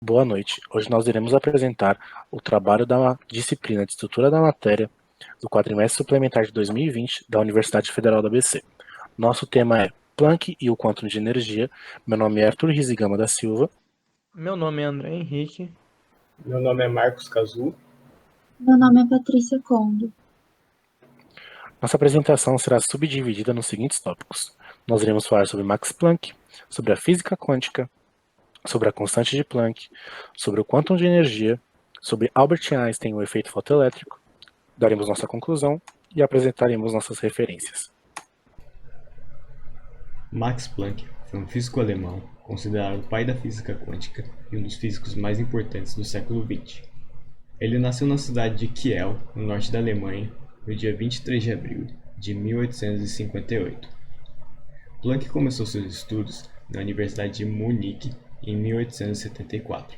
Boa noite. Hoje nós iremos apresentar o trabalho da disciplina de Estrutura da Matéria do quadrimestre suplementar de 2020 da Universidade Federal do ABC. Nosso tema é Planck e o quantum de energia. Meu nome é Arthur Rizigama da Silva. Meu nome é André Henrique. Meu nome é Marcos Cazu. Meu nome é Patrícia Condo. Nossa apresentação será subdividida nos seguintes tópicos. Nós iremos falar sobre Max Planck, sobre a física quântica, sobre a constante de Planck, sobre o quantum de energia, sobre Albert Einstein e o efeito fotoelétrico, daremos nossa conclusão e apresentaremos nossas referências. Max Planck foi um físico alemão considerado o pai da física quântica e um dos físicos mais importantes do século XX. Ele nasceu na cidade de Kiel, no norte da Alemanha, no dia 23 de abril de 1858. Planck começou seus estudos na Universidade de Munique em 1874.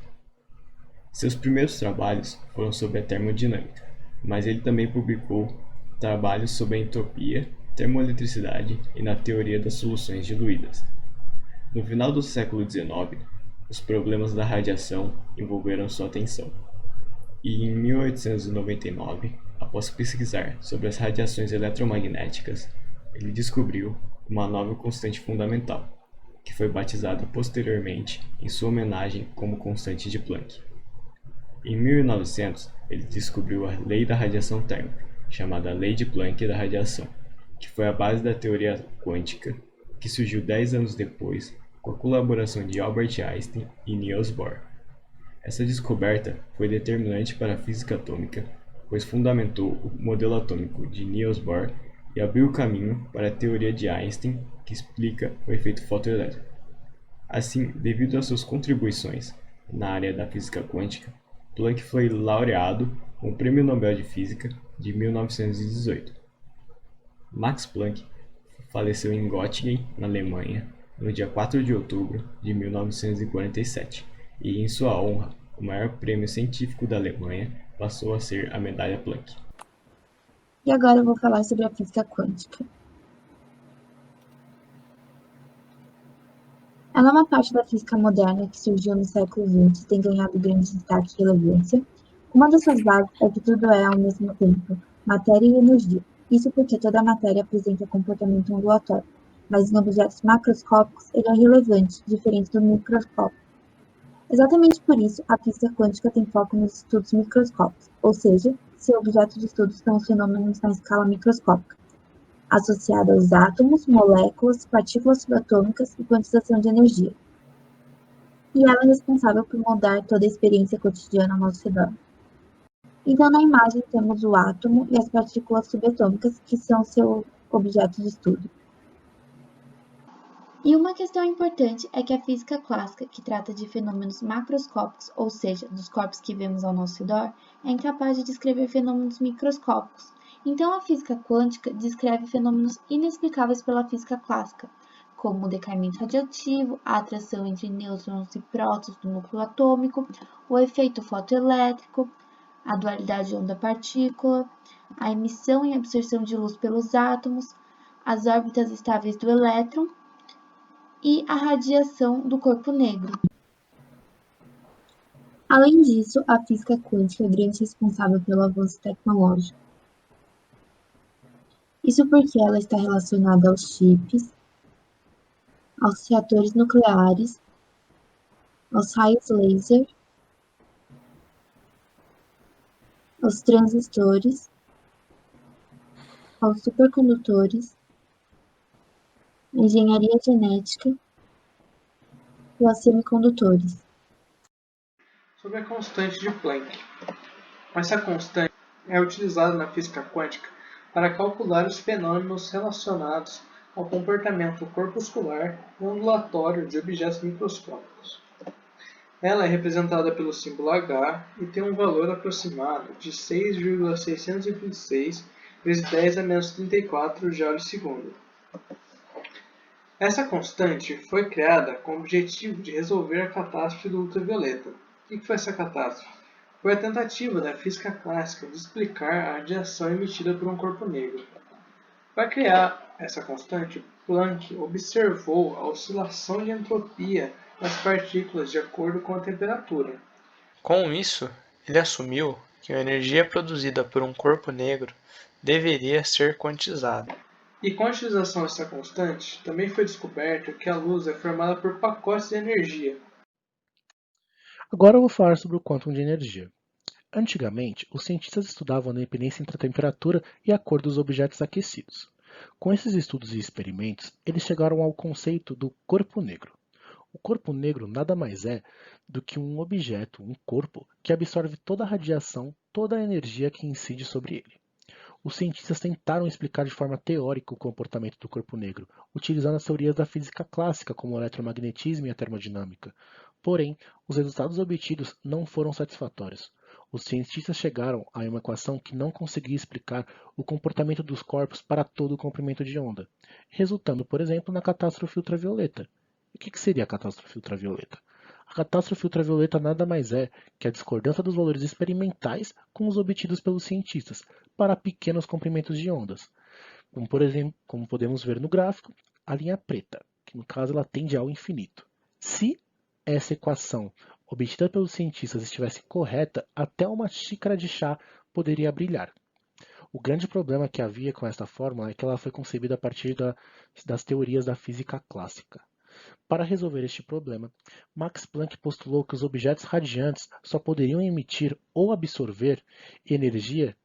Seus primeiros trabalhos foram sobre a termodinâmica, mas ele também publicou trabalhos sobre a entropia, termoeletricidade e na teoria das soluções diluídas. No final do século XIX, os problemas da radiação envolveram sua atenção. E em 1899, após pesquisar sobre as radiações eletromagnéticas, ele descobriu uma nova constante fundamental, que foi batizada posteriormente em sua homenagem como constante de Planck. Em 1900, ele descobriu a lei da radiação térmica, chamada Lei de Planck da radiação, que foi a base da teoria quântica, que surgiu 10 anos depois com a colaboração de Albert Einstein e Niels Bohr. Essa descoberta foi determinante para a física atômica, pois fundamentou o modelo atômico de Niels Bohr e abriu o caminho para a teoria de Einstein, que explica o efeito fotoelétrico. Assim, devido às suas contribuições na área da física quântica, Planck foi laureado com o Prêmio Nobel de Física de 1918. Max Planck faleceu em Göttingen, na Alemanha, no dia 4 de outubro de 1947, e em sua honra, o maior prêmio científico da Alemanha passou a ser a Medalha Planck. E agora eu vou falar sobre a física quântica. Ela é uma parte da física moderna que surgiu no século XX e tem ganhado grande destaque e relevância. Uma das suas bases é que tudo é, ao mesmo tempo, matéria e energia. Isso porque toda a matéria apresenta comportamento ondulatório, mas em objetos macroscópicos ele é relevante, diferente do microscópio. Exatamente por isso, a física quântica tem foco nos estudos microscópicos, ou seja, seu objeto de estudo são os fenômenos na escala microscópica, associada aos átomos, moléculas, partículas subatômicas e quantização de energia. E ela é responsável por moldar toda a experiência cotidiana ao nosso redor. Então, na imagem temos o átomo e as partículas subatômicas, que são seu objeto de estudo. E uma questão importante é que a física clássica, que trata de fenômenos macroscópicos, ou seja, dos corpos que vemos ao nosso redor, é incapaz de descrever fenômenos microscópicos. Então, a física quântica descreve fenômenos inexplicáveis pela física clássica, como o decaimento radioativo, a atração entre nêutrons e prótons do núcleo atômico, o efeito fotoelétrico, a dualidade onda-partícula, a emissão e absorção de luz pelos átomos, as órbitas estáveis do elétron e a radiação do corpo negro. Além disso, a física quântica é grande responsável pelo avanço tecnológico. Isso porque ela está relacionada aos chips, aos reatores nucleares, aos raios laser, aos transistores, aos supercondutores, à engenharia genética e aos semicondutores. Sobre a constante de Planck. Essa constante é utilizada na física quântica para calcular os fenômenos relacionados ao comportamento corpuscular e ondulatório de objetos microscópicos. Ela é representada pelo símbolo H e tem um valor aproximado de 6,626 vezes 10 a menos 34 joule-segundo. Essa constante foi criada com o objetivo de resolver a catástrofe do ultravioleta. O que foi essa catástrofe? Foi a tentativa da física clássica de explicar a radiação emitida por um corpo negro. Para criar essa constante, Planck observou a oscilação de entropia das partículas de acordo com a temperatura. Com isso, ele assumiu que a energia produzida por um corpo negro deveria ser quantizada. E com a utilização dessa constante, também foi descoberto que a luz é formada por pacotes de energia. Agora eu vou falar sobre o quantum de energia. Antigamente, os cientistas estudavam a dependência entre a temperatura e a cor dos objetos aquecidos. Com esses estudos e experimentos, eles chegaram ao conceito do corpo negro. O corpo negro nada mais é do que um objeto, um corpo, que absorve toda a radiação, toda a energia que incide sobre ele. Os cientistas tentaram explicar de forma teórica o comportamento do corpo negro, utilizando as teorias da física clássica, como o eletromagnetismo e a termodinâmica. Porém, os resultados obtidos não foram satisfatórios. Os cientistas chegaram a uma equação que não conseguia explicar o comportamento dos corpos para todo o comprimento de onda, resultando, por exemplo, na catástrofe ultravioleta. E o que seria a catástrofe ultravioleta? A catástrofe ultravioleta nada mais é que a discordância dos valores experimentais com os obtidos pelos cientistas para pequenos comprimentos de ondas, como por exemplo, como podemos ver no gráfico, a linha preta, que no caso ela tende ao infinito. Se essa equação obtida pelos cientistas estivesse correta, até uma xícara de chá poderia brilhar. O grande problema que havia com esta fórmula é que ela foi concebida a partir das teorias da física clássica. Para resolver este problema, Max Planck postulou que os objetos radiantes só poderiam emitir ou absorver energia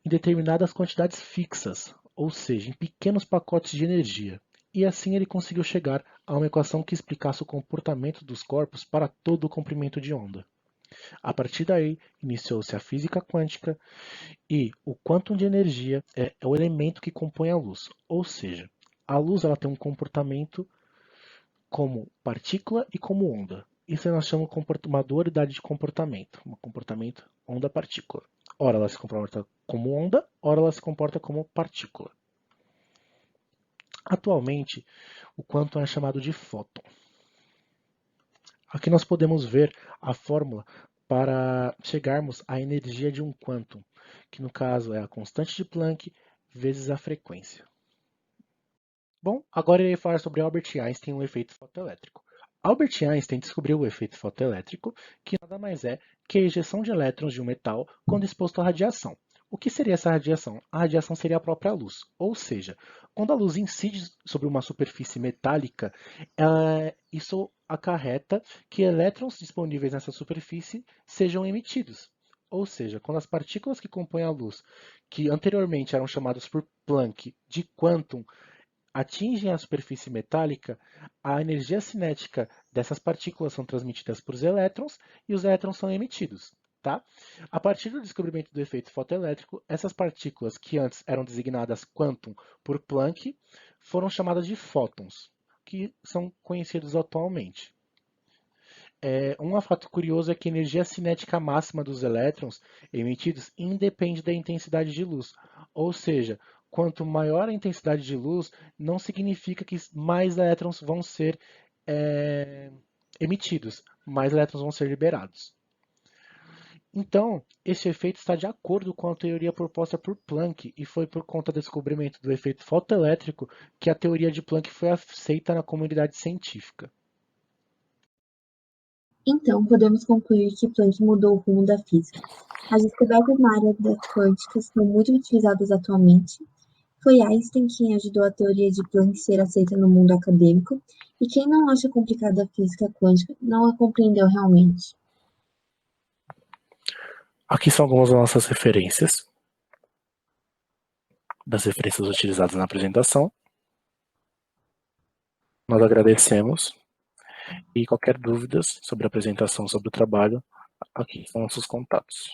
em determinadas quantidades fixas, ou seja, em pequenos pacotes de energia. E assim ele conseguiu chegar a uma equação que explicasse o comportamento dos corpos para todo o comprimento de onda. A partir daí, iniciou-se a física quântica e o quantum de energia é o elemento que compõe a luz, ou seja, a luz ela tem um comportamento como partícula e como onda. Isso nós chamamos de uma dualidade de comportamento, um comportamento onda-partícula. Ora ela se comporta como onda, ora ela se comporta como partícula. Atualmente, o quantum é chamado de fóton. Aqui nós podemos ver a fórmula para chegarmos à energia de um quantum, que no caso é a constante de Planck vezes a frequência. Bom, agora eu irei falar sobre Albert Einstein e o efeito fotoelétrico. Albert Einstein descobriu o efeito fotoelétrico, que nada mais é que a ejeção de elétrons de um metal quando exposto à radiação. O que seria essa radiação? A radiação seria a própria luz, ou seja, quando a luz incide sobre uma superfície metálica, isso acarreta que elétrons disponíveis nessa superfície sejam emitidos. Ou seja, quando as partículas que compõem a luz, que anteriormente eram chamadas por Planck de quantum, atingem a superfície metálica, a energia cinética dessas partículas são transmitidas para os elétrons e os elétrons são emitidos. Tá? A partir do descobrimento do efeito fotoelétrico, essas partículas que antes eram designadas quantum por Planck foram chamadas de fótons, que são conhecidos atualmente. Um fato curioso é que a energia cinética máxima dos elétrons emitidos independe da intensidade de luz, ou seja, quanto maior a intensidade de luz, não significa que mais elétrons vão ser emitidos, mais elétrons vão ser liberados. Então, esse efeito está de acordo com a teoria proposta por Planck e foi por conta do descobrimento do efeito fotoelétrico que a teoria de Planck foi aceita na comunidade científica. Então, podemos concluir que Planck mudou o rumo da física. As descobertas na área da quântica são muito utilizadas atualmente. Foi Einstein quem ajudou a teoria de Planck ser aceita no mundo acadêmico, e quem não acha complicada a física quântica não a compreendeu realmente. Aqui são algumas das nossas referências, das referências utilizadas na apresentação. Nós agradecemos e qualquer dúvidas sobre a apresentação, sobre o trabalho, aqui são nossos contatos.